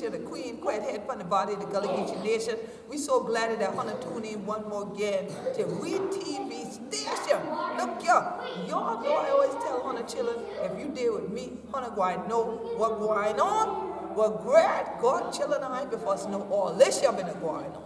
Alicia, the queen, quite head from the body of the Gullah Geechee Nation. We so glad that Hunter tune in one more again to wid TV station. Look, y'all know I always tell Hunter children, if you deal with me, Hunter going know what going on. Well, great God children I before us know all this y'all been going on.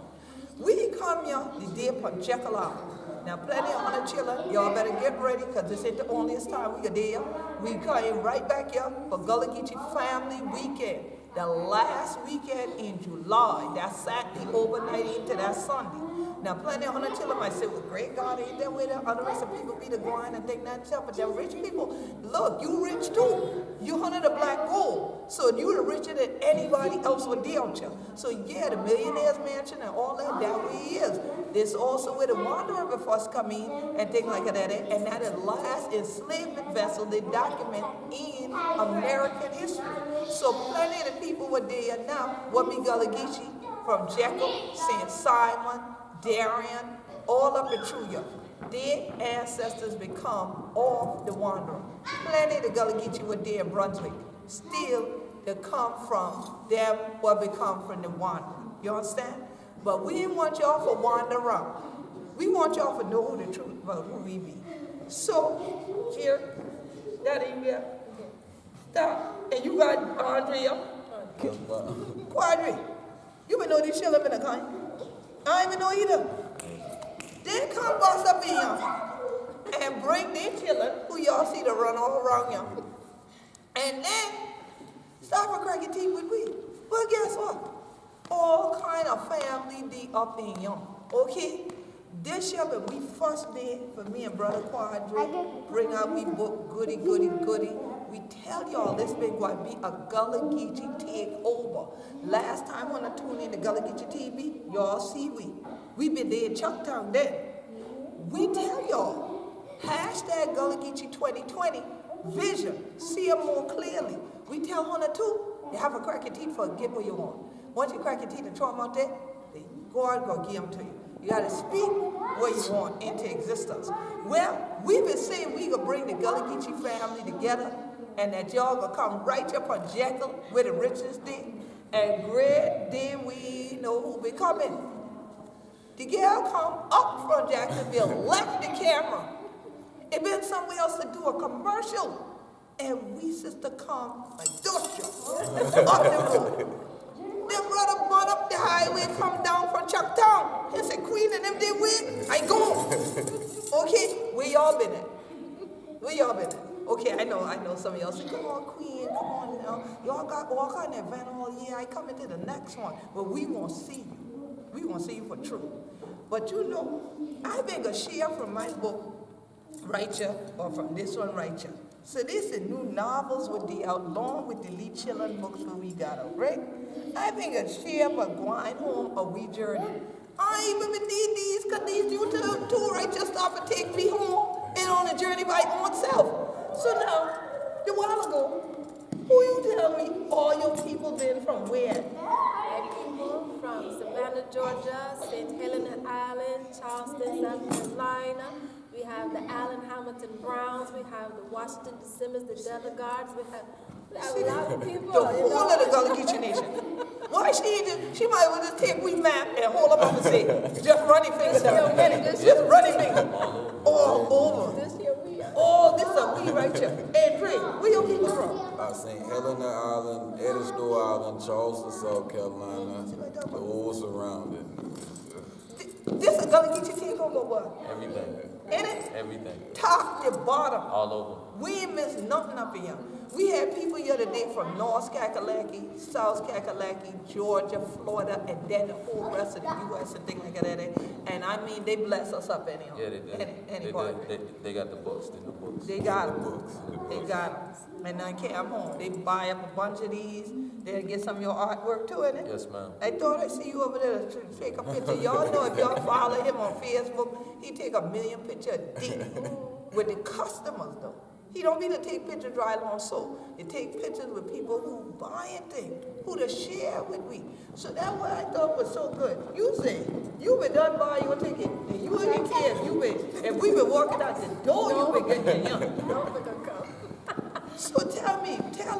We come here the day from Jekyll. Now, plenty of Hunter children, y'all better get ready because this ain't the onlyest time we are there. We coming right back here for Gullah Geechee Family Weekend. The last weekend in July. That's Saturday overnight into that Sunday. Now, plenty of Hunter children might say, well, great God, ain't that way the other rest of people be the going and think that stuff. But them rich people, look, you rich too. You Hunter the black gold. So you the richer than anybody else with the out you. So yeah, the millionaires mansion and all that, that way he is. There's also where the wanderer before us come in and things like that. And that is the last enslavement vessel they document in American history. So plenty of the people were there now, what be Gullah Geechee, from Jekyll, St. Simon, Darien, all up in Truya. Their ancestors become of the wanderer. Plenty of the Gullah Geechee were there in Brunswick. Still, they come from them what become from the wanderer. You understand? But we didn't want y'all for wander around. We want y'all to know who the truth about who we be. So, here, that in here. Stop. And you got Andrea. Quadri. You been know these children been a kind. I ain't even know either. They come bust up in here and bring their children, who y'all see to run all around you. And then start for cracking teeth with we. Well, guess what? All kind of family be up in you. Okay? This year, when we first did, for me and Brother Quadri, bring out we book goody. We tell y'all this been going to be a Gullah Geechee takeover. Last time when I tuned in to Gullah Geechee TV, y'all see we been there in Chucktown then. We tell y'all, hashtag Gullah Geechee 2020, vision, see them more clearly. We tell Hunter too, you have a crack your teeth for get what you want. Once you crack your teeth and throw them out there, God go give them to you. You got to speak what you want into existence. Well, we've been saying we gonna bring the Gullah Geechee family together and that y'all gonna come right up on Jekyll where the richest thing. And great day we know who be coming. The girl come up from Jacksonville, left the camera. It been somewhere else to do a commercial. And we sister come like Dutcha up the road. Them brother brought up the highway, come down from Chucktown. He said, Queen and them did win. I go. Okay, where y'all been at? Where y'all been at? Okay, I know some of y'all say, come on, Queen, come on now. Y'all got all kind of event all year. I come into the next one. But we won't see you. We won't see you for true. But you know, I've been gonna share from my book, right here, or from this one right here. So this is new novels with the along with the Lee children books where we got out, right? I think a share of going home a wee journey. I even need these, cause these you two right just off and take me home and on a journey by oneself. So now, a while ago, who you tell me all your people been from where? My people from Savannah, Georgia, St. Helena Island, Charleston, South Carolina. We have the Allen Hamilton Browns. We have the Washington DeSimmons, the Delegards. We have a lot of people. The whole of the Gullah Geechee Nation. Why she might well just take we map and hold up and say, just running fingers down. Just running fingers all over. Oh, this is a we right here. And Dre, where your people from? St. Helena Island, Ediston Island, Charleston, South Carolina, the whole surrounding. This is a Gullah Geechee takeover what? Everything. In it? Everything. Top to bottom. All over. We ain't missed nothing up in here. We had people here today from North Kakalaki, South Kakalaki, Georgia, Florida, and then the whole rest of the U.S. and things like that. And I mean, they bless us up anyhow. Yeah, they did. They got the books. They got them. They got them. And I came home. They buy up a bunch of these. They'll get some of your artwork too, innit? Yes, ma'am. I thought I see you over there to take a picture. Y'all know if y'all follow him on Facebook, he take 1 million pictures a day with the customers though. He don't mean to take pictures right on so. He take pictures with people who buying things, who to share with me. So that's what I thought was so good. You say, you been done buy your ticket, and you and your kids, you been, and we been walking out the door, you been getting young. So tell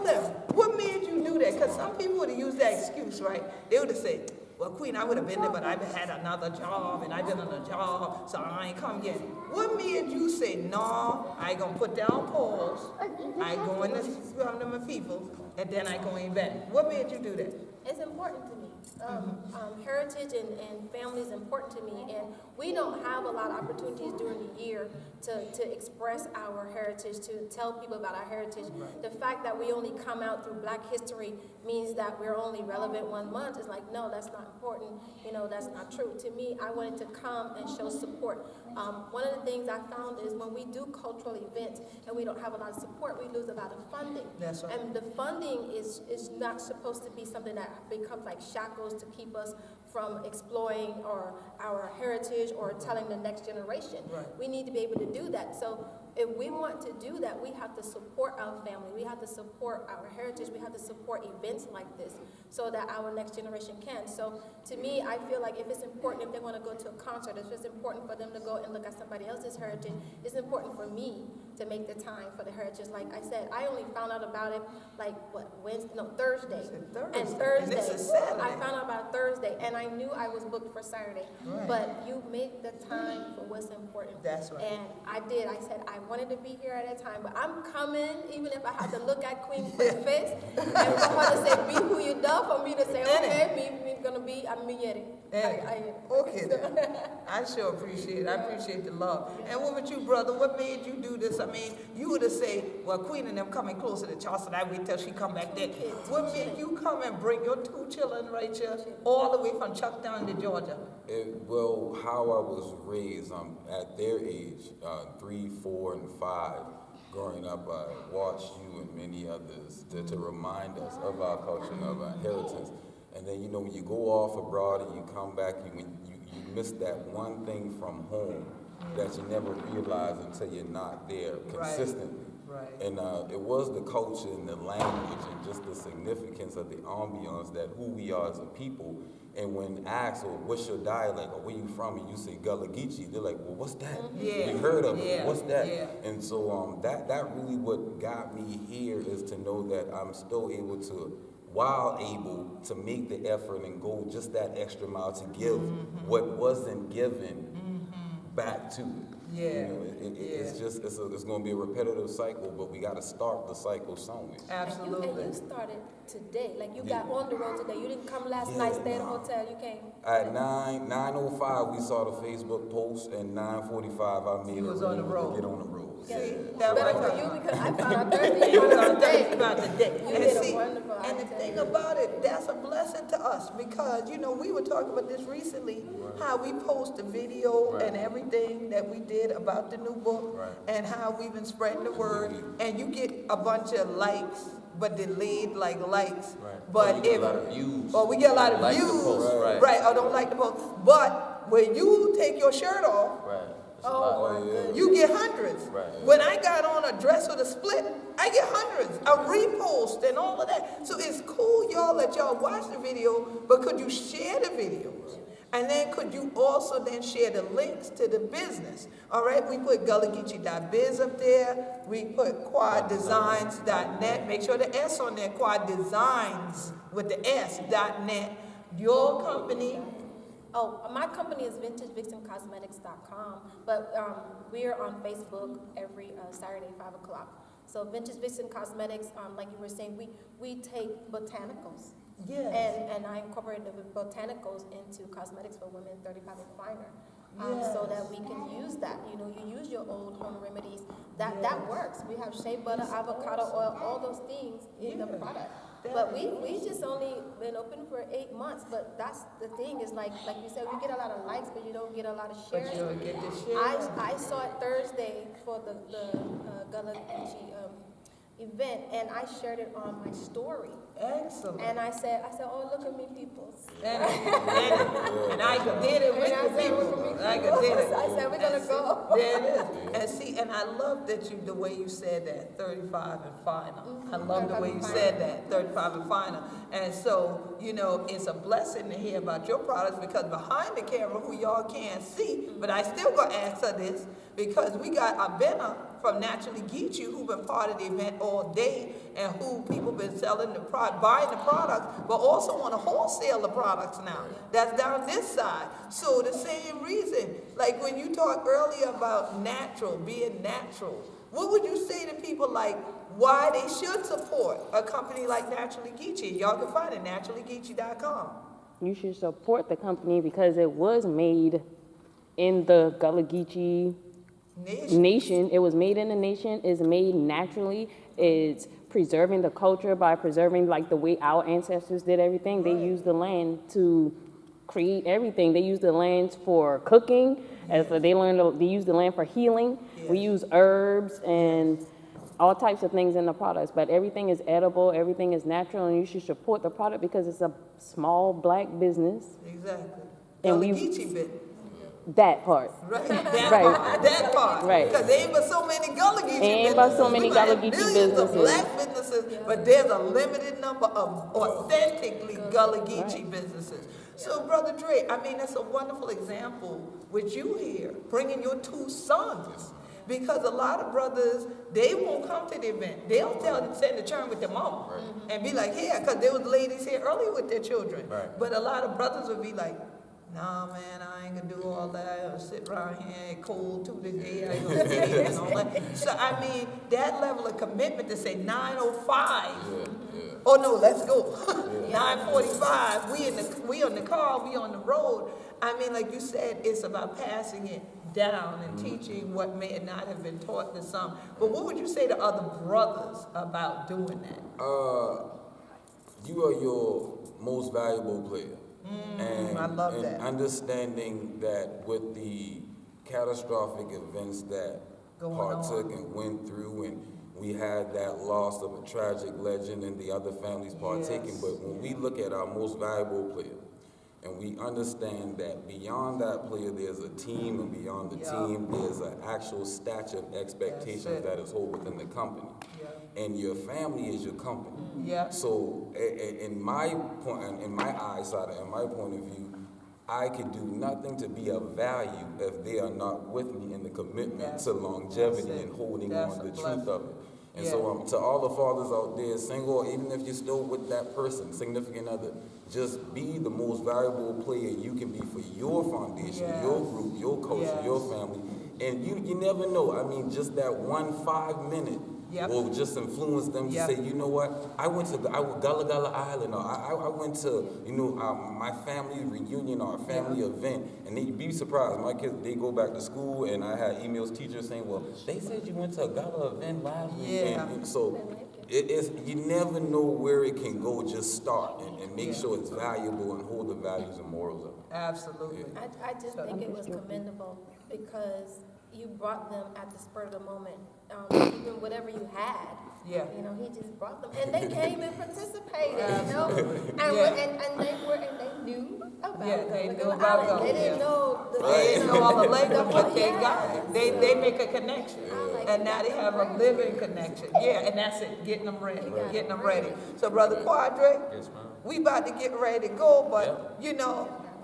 them, what made you do that? Because some people people would have used that excuse, right? They would have said, well, Queen, I would have been there, but I've had another job, and I've been on a job, so I ain't come yet. What made you say, no, I ain't gonna put down pause, I go in to come to my people, and then I go in back? What made you do that? It's important to me. Heritage and family is important to me, and we don't have a lot of opportunities during the year to express our heritage, to tell people about our heritage. The fact that we only come out through Black History means that we're only relevant 1 month. It's like, no, that's not important. That's not true. To me, I wanted to come and show support. One of the things I found is when we do cultural events and we don't have a lot of support, we lose a lot of funding. That's right. And the funding is not supposed to be something that becomes like shackles to keep us from exploring our heritage or telling the next generation. Right. We need to be able to do that. So if we want to do that, we have to support our family. We have to support our heritage. We have to support events like this so that our next generation can. So to me, I feel like if it's important, if they want to go to a concert, if it's important for them to go and look at somebody else's heritage, it's important for me to make the time for the heritage. Like I said, I only found out about it Thursday. And Thursday, And this is Saturday. I found out about Thursday, and I knew I was booked for Saturday. Right. But you make the time for what's important. That's right. And I did. I said I wanted to be here at that time, but I'm coming, even if I have to look at Queen Quick's face, and for her to say, be who you love, for me to say, okay, I'm Yeddi. Okay, then. I sure appreciate it. I appreciate the love. And what about you, brother? What made you do this? I mean, you would have said, well, Queen and them coming closer to Charleston, I wait till she come back there. What made you come and bring your 2 children right here all the way from Chucktown to Georgia? Well, how I was raised, at their age, 3, 4, and 5, growing up, I watched you and many others to remind us of our culture and of our inheritance. And then, when you go off abroad and you come back, you miss that one thing from home that you never realize until you're not there consistently. Right. And it was the culture and the language and just the significance of the ambiance that who we are as a people. And when asked, well, what's your dialect, or where you from, and you say Gullah Geechee, they're like, well, what's that? Yeah. We heard of it. What's that? Yeah. And so that really what got me here is to know that I'm still able to, while able to make the effort and go just that extra mile to give what wasn't given back to it. Yeah. It's just it's going to be a repetitive cycle, but we got to start the cycle somewhere. Absolutely. And you started today, like you got on the road today. You didn't come last night, stay at a hotel. You came. At 9:05 we saw the Facebook post, and 9:45 I made You it was on the road. to get on the road. See, Better that for was you because I found out Thursday You you was were on today. about the day. You And did a see, wonderful. and the thing about it, that's a blessing to us because, we were talking about this recently, how we post the video and everything that we did about the new book and how we've been spreading the word, and you get a bunch of likes, but delayed like likes. But we get a lot of views. Or we get a lot of Like the views. post, Right, or don't like the post. But when you take your shirt off, you get hundreds. Right. When I got on a dress with a split, I get hundreds. A repost and all of that. So it's cool, y'all, that y'all watch the video, but could you share the videos? And then could you also then share the links to the business? All right, we put GullahGeechee.biz up there. We put quaddesigns.net. Make sure the S on there, Quad Designs with the S.net. Your company. Oh, my company is VintageVixenCosmetics.com, but we're on Facebook every Saturday, 5 o'clock. So Vintage Vixen Cosmetics, like you were saying, we take botanicals. Yes. And I incorporated the botanicals into cosmetics for women 35 and finer. So that we can use that. You use your old home remedies. That works. We have shea butter, avocado oil, all those things in the product. But we just only been open for 8 months. But that's the thing is like you said, we get a lot of likes, but you don't get a lot of shares. But you don't get the shares. I saw it Thursday for the Gullah Geechee event, and I shared it on my story. Excellent. And I said, oh, look at me, people. And I did it with the people. I did it. I said, we're going to go. There it is. And see, and I love that the way you said that, 35 and finer. I love the way you said that, 35 and finer. And so, it's a blessing to hear about your products because behind the camera, who y'all can't see, but I still going to ask her this because we got Abena from Naturally Geechee, who've been part of the event all day, and who people been selling the buying the products, but also want to wholesale the products now. That's down this side. So the same reason, like when you talked earlier about natural, being natural, what would you say to people like why they should support a company like Naturally Geechee? Y'all can find it, naturallygeechee.com. You should support the company because it was made in the Gullah Geechee nation. It was made in the nation. It's made naturally. It's preserving the culture by preserving like the way our ancestors did everything. They used the land to create everything. They used the land for cooking. As they used the land for healing. We use herbs and all types of things in the products, but everything is edible, everything is natural, and you should support the product because it's a small black business. Exactly. And Gullah Geechee bit. That part. Right. That part. Right. Because there ain't but so many Gullah Geechee businesses. Ain't but so many We might Gullah have Geechee millions of businesses. black businesses, but there's a limited number of authentically Gullah Geechee businesses. So, Brother Dre, I mean, that's a wonderful example with you here, bringing your two sons. Because a lot of brothers, they won't come to the event. They'll send the children with their mama and be like, here, because there was ladies here earlier with their children. Right. But a lot of brothers would be like, nah, man, I ain't gonna do all that. I'm gonna sit around here cold to the day. I ain't gonna eat and all that. So, I mean, that level of commitment to say 9:05. Oh no, let's go. 9:45. We on the car. We on the road. I mean, like you said, it's about passing it down and teaching what may not have been taught to some. But what would you say to other brothers about doing that? You are your most valuable player. And, I love and that. understanding that with the catastrophic events that Going partook on. and went through, and we had that loss of a tragic legend and the other families partaking. Yes. But when we look at our most valuable player, and we understand that beyond that player, there's a team, and beyond the team, there's an actual stature of expectations That's it. that is held within the company. And your family is your company. Yeah. So, in my point, in my eyesight, in my point of view, I could do nothing to be of value if they are not with me in the commitment to longevity that's it. and holding That's on a the blessing. truth of it. And so, to all the fathers out there, single, or even if you're still with that person, significant other, just be the most valuable player you can be for your foundation, your group, your culture, your family. And you never know. I mean, just that 5 minute will just influence them to say, you know what, I went to Gullah Island, or I went to, my family reunion or a family event, and you'd be surprised. My kids, they go back to school, and I had emails, teachers saying, well, they said you went to a Gullah event last week. And so you never know where it can go. Just start and make sure it's valuable and hold the values and morals of it. Absolutely. I just think it was commendable because you brought them at the spur of the moment, even whatever you had. Yeah. He just brought them, and they came and participated. And they knew about They Gullah knew about Island. They Gullah, didn't know the They didn't know all the language, but they got Yes. it. They make a connection. like And now they have a living connection. Yeah, and that's it, getting them ready, getting them ready. So, Brother Quadre, Yes, ma'am. we about to get ready to go, but,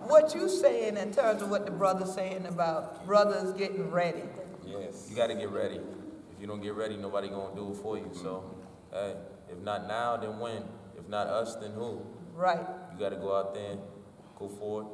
what you saying in terms of what the brother's saying about brothers getting ready? Yes, you got to get ready. If you don't get ready, nobody gonna do it for you. So, hey, if not now, then when? If not us, then who? Right, You got to go out there, go forward,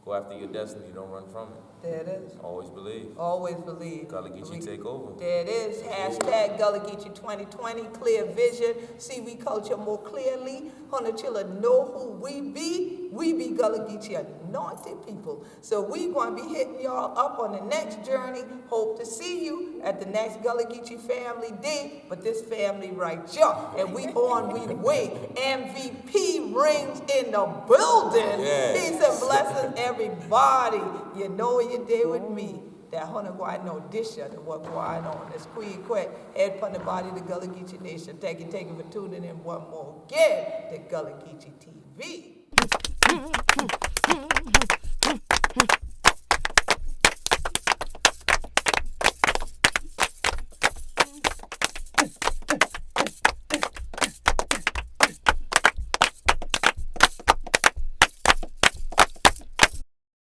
go after your destiny. Don't run from it. there it is. Always believe. Always believe. Gullah Geechee take over. There it is. Hashtag Gullah Geechee 2020. Clear vision. See we culture more clearly. Honey children know who we be. We be Gullah Geechee anointed people. So we going to be hitting y'all up on the next journey. Hope to see you at the next Gullah Geechee Family Day. But this family right here. And we on we way. MVP rings in the building. Yes. Peace and blessings, everybody. You know what you did with me. That honey I know disya to what going on. It's Queen Quick, head from the body of the Gullah Geechee Nation. Thank you for tuning in one more again to Gullah Geechee TV.